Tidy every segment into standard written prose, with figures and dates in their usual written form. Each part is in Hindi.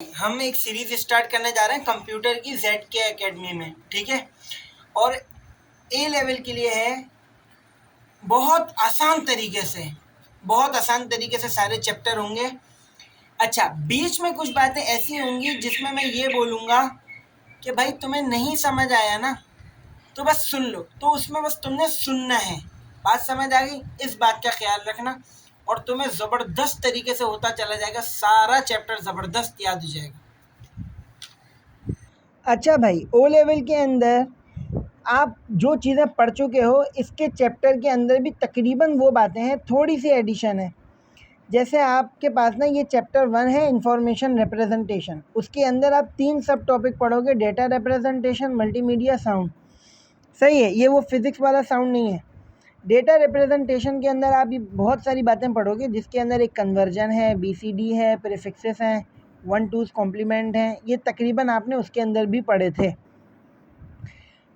हम एक सीरीज स्टार्ट करने जा रहे हैं कंप्यूटर की ZK एकेडमी में, ठीक है। और ए लेवल के लिए है बहुत आसान तरीके से सारे चैप्टर होंगे। अच्छा, बीच में कुछ बातें ऐसी होंगी जिसमें मैं ये बोलूँगा कि भाई तुम्हें नहीं समझ आया ना तो बस सुन लो, तो उसमें बस तुमने सुनना है। बात समझ आ गई? इस बात का ख्याल रखना और तुम्हें ज़बरदस्त तरीके से होता चला जाएगा, सारा चैप्टर ज़बरदस्त याद हो जाएगा। अच्छा भाई, ओ लेवल के अंदर आप जो चीज़ें पढ़ चुके हो इसके चैप्टर के अंदर भी तकरीबन वो बातें हैं, थोड़ी सी एडिशन है। जैसे आपके पास ना ये चैप्टर 1 है इंफॉर्मेशन रिप्रेजेंटेशन, उसके अंदर आप 3 सब टॉपिक पढ़ोगे, डेटा रिप्रेजेंटेशन, मल्टीमीडिया, साउंड। सही है, ये वो फिज़िक्स वाला साउंड नहीं है। डेटा रिप्रेजेंटेशन के अंदर आप ये बहुत सारी बातें पढ़ोगे जिसके अंदर एक कन्वर्जन है, BCD है, प्रीफिक्सेस हैं, 1-2's कॉम्प्लीमेंट हैं, ये तकरीबन आपने उसके अंदर भी पढ़े थे,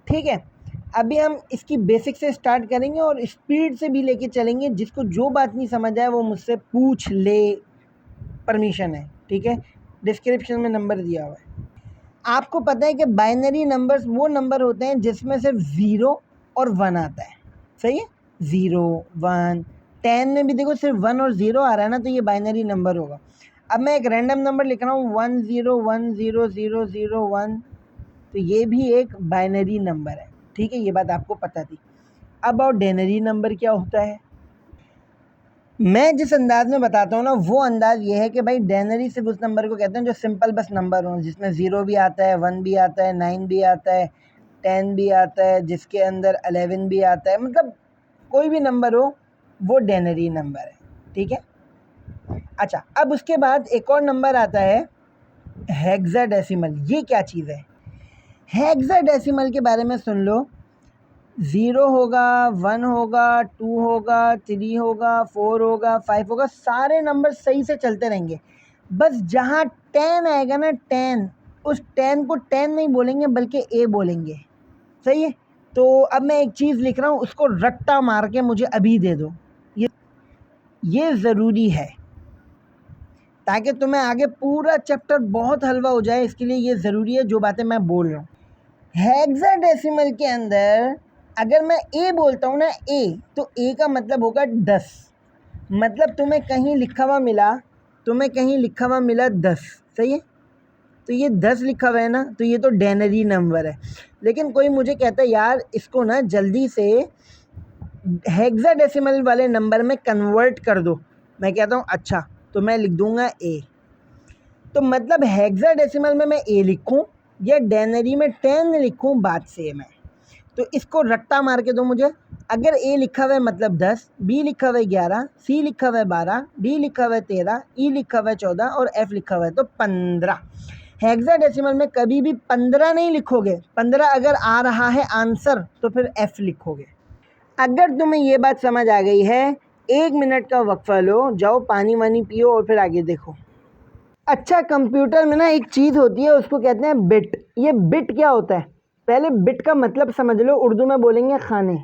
ठीक है। अभी हम इसकी बेसिक से स्टार्ट करेंगे और स्पीड से भी लेके चलेंगे। जिसको जो बात नहीं समझ आए वो मुझसे पूछ ले, परमिशन है, ठीक है। डिस्क्रिप्शन में नंबर दिया हुआ है। आपको पता है कि बाइनरी नंबर्स वो नंबर होते हैं जिसमें सिर्फ 0 और 1 आता है, सही है। 0, 1, 10 में भी देखो सिर्फ 1 और 0 आ रहा है ना, तो ये बाइनरी नंबर होगा। अब मैं एक रैंडम नंबर लिख रहा हूँ 10100001, तो ये भी एक बाइनरी नंबर है, ठीक है। ये बात आपको पता थी। अब और डेनरी नंबर क्या होता है, मैं जिस अंदाज़ में बताता हूँ ना वो अंदाज़ ये है कि भाई डेनरी सिर्फ उस नंबर को कहते हैं जो सिंपल बस नंबर हो, जिसमें 0 भी आता है, 1 भी आता है, 9 भी आता है, 10 भी आता है, जिसके अंदर 11 भी आता है, मतलब कोई भी नंबर हो वो डेनरी नंबर है, ठीक है। अच्छा, अब उसके बाद एक और नंबर आता है हेक्साडेसिमल। ये क्या चीज़ है? हेक्साडेसिमल के बारे में सुन लो। 0 होगा, 1 होगा, 2 होगा, 3 होगा, 4 होगा, 5 होगा, सारे नंबर सही से चलते रहेंगे। बस जहाँ 10 आएगा ना 10, उस 10 को 10 नहीं बोलेंगे बल्कि ए बोलेंगे, सही है। तो अब मैं एक चीज़ लिख रहा हूँ, उसको रट्टा मार के मुझे अभी दे दो। ये ज़रूरी है ताकि तुम्हें आगे पूरा चैप्टर बहुत हलवा हो जाए, इसके लिए ये ज़रूरी है जो बातें मैं बोल रहा हूँ। हेक्साडेसिमल के अंदर अगर मैं ए बोलता हूँ ना ए, तो ए का मतलब होगा 10। मतलब तुम्हें कहीं लिखा हुआ मिला 10, सही है। तो ये 10 लिखा हुआ है ना, तो ये तो डेनरी नंबर है। लेकिन कोई मुझे कहता है यार इसको ना जल्दी से हेक्साडेसिमल वाले नंबर में कन्वर्ट कर दो। मैं कहता हूँ अच्छा, तो मैं लिख दूँगा ए। तो मतलब हेक्साडेसिमल में मैं ए लिखूँ या डेनरी में 10 लिखूँ, बात सेम है। तो इसको रट्टा मार के दो मुझे। अगर ए लिखा हुआ है मतलब 10, बी लिखा हुआ है 11, सी लिखा हुआ है 12, डी लिखा हुआ है 13, ई लिखा हुआ है 14 और एफ लिखा हुआ है तो 15। हेक्साडेसिमल में कभी भी 15 नहीं लिखोगे। 15 अगर आ रहा है आंसर तो फिर एफ लिखोगे। अगर तुम्हें ये बात समझ आ गई है, 1 मिनट का वक्फा लो, जाओ पानी वानी पियो और फिर आगे देखो। अच्छा, कंप्यूटर में ना एक चीज़ होती है, उसको कहते हैं बिट। ये बिट क्या होता है, पहले बिट का मतलब समझ लो। उर्दू में बोलेंगे खाने।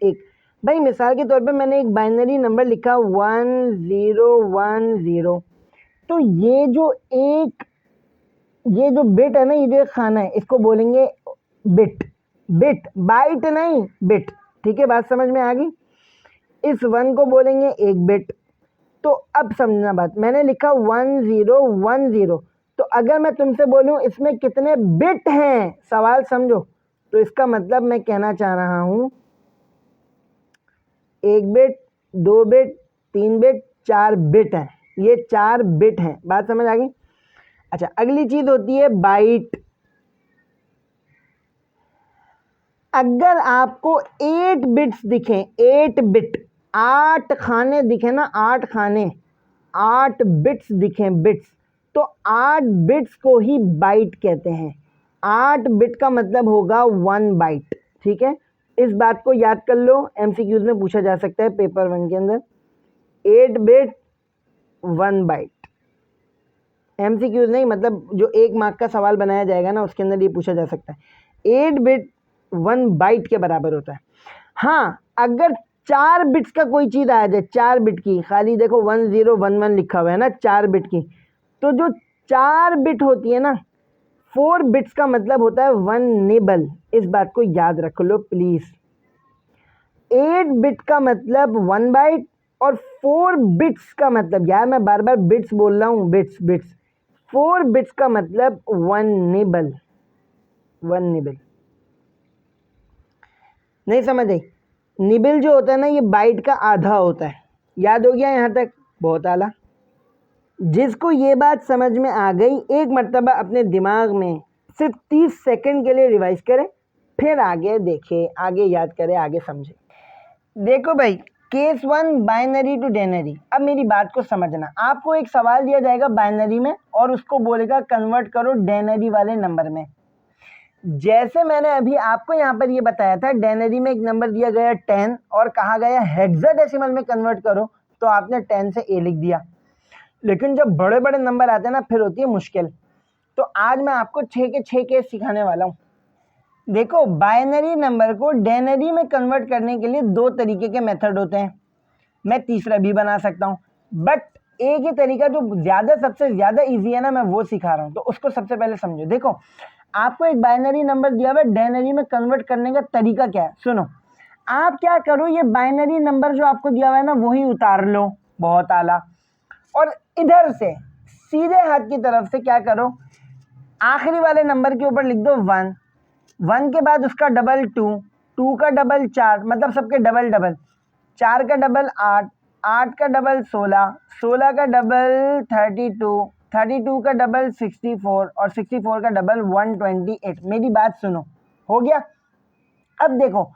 एक भाई मिसाल के तौर पे मैंने एक बाइनरी नंबर लिखा 1010, तो ये जो बिट है ना, ये जो एक खाना है, इसको बोलेंगे बिट। बिट, बाइट नहीं, बिट, ठीक है। बात समझ में आ गई? इस 1 को बोलेंगे एक बिट। तो अब समझना बात, मैंने लिखा 1010, तो अगर मैं तुमसे बोलूं इसमें कितने बिट हैं, सवाल समझो, तो इसका मतलब मैं कहना चाह रहा हूं 1 बिट, 2 बिट, 3 बिट, 4 बिट हैं। ये 4 बिट हैं, बात समझ आ गई? अच्छा, अगली चीज होती है बाइट। अगर आपको 8 बिट्स दिखें, 8 बिट, 8 खाने दिखे ना, 8 खाने, 8 बिट्स दिखें, बिट्स, तो 8 बिट्स को ही बाइट कहते हैं। 8 बिट का मतलब होगा 1 बाइट, ठीक है। इस बात को याद कर लो, MCQs में पूछा जा सकता है पेपर 1 के अंदर। 8 बिट 1 बाइट, MCQs नहीं, मतलब जो 1 मार्क का सवाल बनाया जाएगा ना उसके अंदर ये पूछा जा सकता है। 8 बिट 1 बाइट के बराबर होता है। हाँ, अगर 4 बिट्स का कोई चीज़ आ जाए, 4 बिट की, खाली देखो 1011 लिखा हुआ है ना, 4 बिट की, तो जो 4 बिट होती है ना, 4 बिट्स का मतलब होता है 1 निबल, इस बात को याद रख लो प्लीज। 8 बिट का मतलब 1 बाइट, और 4 बिट्स का मतलब, यार मैं बार बार बिट्स बोल रहा हूँ, बिट्स बिट्स, 4 बिट्स का मतलब 1 निबल, 1 निबल। नहीं समझ आई? निबल जो होता है ना, ये बाइट का आधा होता है। याद हो गया यहाँ तक? बहुत आला। जिसको ये बात समझ में आ गई, एक मर्तबा अपने दिमाग में सिर्फ 30 सेकंड के लिए रिवाइज करें, फिर आगे देखे, आगे याद करें, आगे समझे। देखो भाई, केस 1 बाइनरी टू डेनरी। अब मेरी बात को समझना, आपको एक सवाल दिया जाएगा बाइनरी में और उसको बोलेगा कन्वर्ट करो डेनरी वाले नंबर में। जैसे मैंने अभी आपको यहाँ पर ये बताया था, डेनरी में एक नंबर दिया गया 10 और कहा गया हेक्साडेसिमल में कन्वर्ट करो, तो आपने 10 से ए लिख दिया। लेकिन जब बड़े बड़े नंबर आते हैं ना, फिर होती है मुश्किल। तो आज मैं आपको 6 के 6 केस सिखाने वाला हूँ। देखो, बाइनरी नंबर को डेनरी में कन्वर्ट करने के लिए 2 तरीके के मेथड होते हैं। मैं तीसरा भी बना सकता हूँ, बट एक ही तरीका जो सबसे ज़्यादा ईजी है ना, मैं वो सिखा रहा हूँ, तो उसको सबसे पहले समझो। देखो, आपको एक बाइनरी नंबर दिया हुआ है, डेनरी में कन्वर्ट करने का तरीका क्या है, सुनो। आप क्या करो, ये बाइनरी नंबर जो आपको दिया हुआ है ना, वही उतार लो, बहुत आला। और इधर से सीधे हाथ की तरफ से क्या करो, आखिरी वाले नंबर के ऊपर लिख दो 1, 1 के बाद उसका डबल 2, 2 का डबल 4, मतलब सबके डबल डबल, 4 का डबल 8, 8 का डबल 16, 16 का डबल 32, 32 का डबल 64 और 64 का डबल 128। मेरी बात सुनो, हो गया? अब देखो,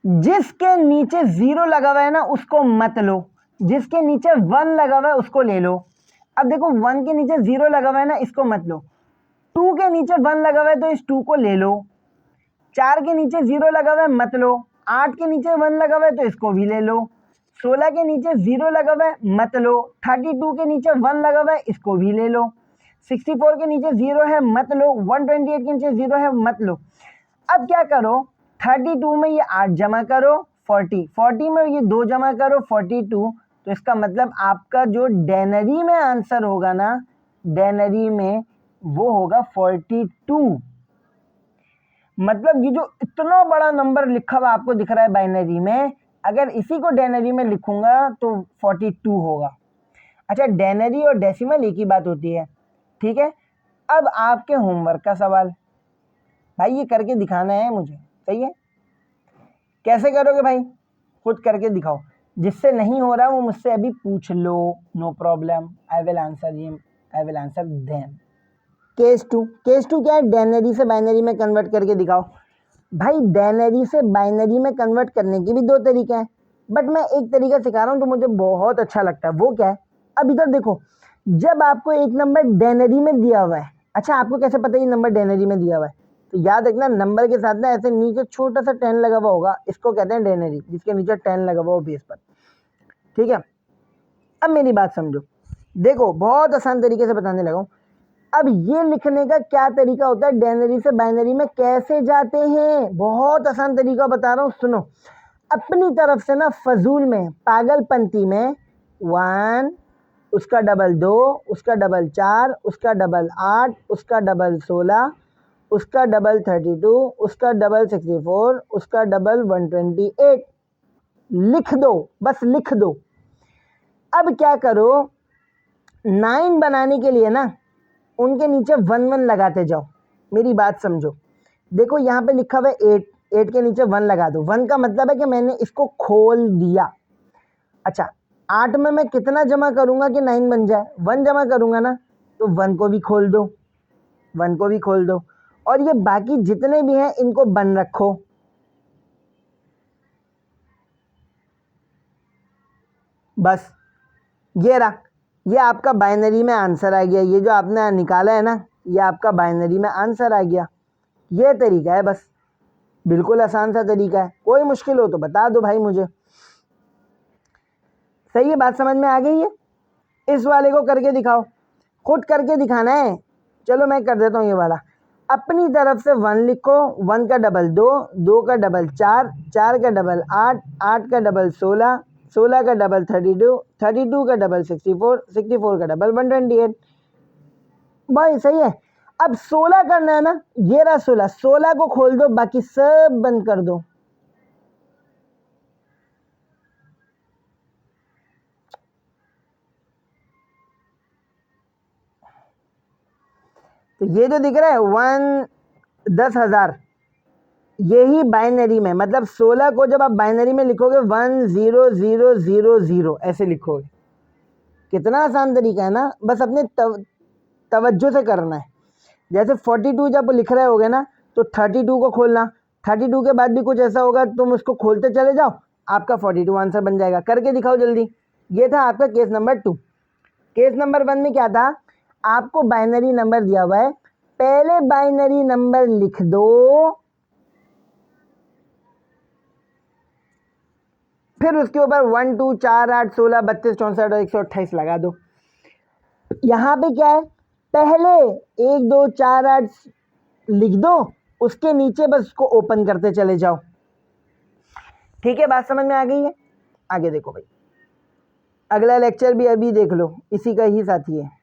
जिसके नीचे 0 लगा हुआ है ना, उसको मत लो, जिसके नीचे 1 लगा हुआ है उसको ले लो। अब देखो, 1 के नीचे 0 लगा हुआ है ना, इसको मत लो। 2 के नीचे 1 लगा हुआ है तो इस 2 को ले लो। 4 के नीचे 0 लगा हुआ है, मत लो। 8 के नीचे 1 लगा हुआ है तो इसको भी ले लो। 16 के नीचे 0 लगा हुआ है, मत लो। 32 के नीचे 1 लगा हुआ है, इसको भी ले लो। 64 के नीचे 0 है, मत लो। 128 के नीचे 0 है, मत लो। अब क्या करो, 32 में ये 8 जमा करो, 40 में ये 2 जमा करो, 42। तो इसका मतलब आपका जो डेनरी में आंसर होगा ना, डेनरी में वो होगा 42। मतलब ये जो इतना बड़ा नंबर लिखा हुआ आपको दिख रहा है बाइनरी में, अगर इसी को डेनरी में लिखूंगा तो 42 होगा। अच्छा, डेनरी और डेसिमल एक ही बात होती है, ठीक है। अब आपके होमवर्क का सवाल, भाई ये करके दिखाना है मुझे, सही है? कैसे करोगे भाई? खुद करके दिखाओ। जिससे नहीं हो रहा वो मुझसे अभी पूछ लो, no problem, I will answer him, I will answer them. Case 2 क्या है? डेनरी से बाइनरी में कन्वर्ट करके दिखाओ। भाई, डेनरी से बाइनरी में कन्वर्ट करने के भी 2 तरीके हैं, बट मैं एक तरीका सिखा रहा हूँ जो मुझे बहुत अच्छा लगता है। वो क्या है? अब इधर देखो, जब आपको एक नंबर डेनरी में दिया हुआ है, अच्छा आपको कैसे पता ये नंबर डेनरी में दिया हुआ है? तो याद रखना, नंबर के साथ ना ऐसे नीचे छोटा सा 10 लगा हुआ होगा, इसको कहते हैं डेनरी, जिसके नीचे 10 लगा हुआ हो बेस पर, ठीक है। अब मेरी बात समझो, देखो बहुत आसान तरीके से बताने लगा हूँ। अब ये लिखने का क्या तरीका होता है, डेनरी से बाइनरी में कैसे जाते हैं, बहुत आसान तरीका बता रहा हूँ, सुनो। अपनी तरफ से ना फजूल में, पागलपंती में 1, उसका डबल 2, उसका डबल 4, उसका डबल 8, उसका डबल 16, उसका डबल 32, उसका डबल 64, उसका डबल 128 लिख दो, बस लिख दो। अब क्या करो, 9 बनाने के लिए ना उनके नीचे 1 1 लगाते जाओ। मेरी बात समझो, देखो यहाँ पे लिखा हुआ है 8, 8 के नीचे 1 लगा दो। 1 का मतलब है कि मैंने इसको खोल दिया। अच्छा, 8 में मैं कितना जमा करूँगा कि 9 बन जाए? 1 जमा करूँगा ना, तो 1 को भी खोल दो, 1 को भी खोल दो, और ये बाकी जितने भी हैं इनको बन रखो। बस ये रहा, ये आपका बाइनरी में आंसर आ गया। ये जो आपने निकाला है ना, ये आपका बाइनरी में आंसर आ गया। ये तरीका है, बस बिल्कुल आसान सा तरीका है। कोई मुश्किल हो तो बता दो भाई मुझे। सही है, बात समझ में आ गई है? इस वाले को करके दिखाओ, खुद करके दिखाना है। चलो मैं कर देता हूँ ये वाला। अपनी तरफ से 1 लिखो, 1 का डबल 2, 2 का डबल 4, 4 का डबल 8, 8 का डबल 16, 16 का डबल 32, 32 का डबल 64, 64 का डबल 128। भाई सही है। अब 16 करना है ना, ये रहा 16, 16 को खोल दो, बाकी सब बंद कर दो। तो ये जो दिख रहा है 10,000, यही बाइनरी में, मतलब 16 को जब आप बाइनरी में लिखोगे 10000 ऐसे लिखोगे। कितना आसान तरीका है ना, बस अपने तवज्जो से करना है। जैसे 42 जब लिख रहे होगे ना, तो 32 को खोलना, 32 के बाद भी कुछ ऐसा होगा तुम उसको खोलते चले जाओ, आपका 42 आंसर बन जाएगा। करके दिखाओ जल्दी। ये था आपका केस नंबर 2। केस नंबर 1 में क्या था, आपको बाइनरी नंबर दिया हुआ है, पहले बाइनरी नंबर लिख दो, फिर उसके ऊपर 1 2 4 8 16 32 64 और 128 लगा दो। यहाँ पे क्या है, पहले 1 2 4 8 लिख दो, उसके नीचे बस उसको ओपन करते चले जाओ। ठीक है, बात समझ में आ गई है? आगे देखो भाई, अगला लेक्चर भी अभी देख लो, इसी का ही साथी है।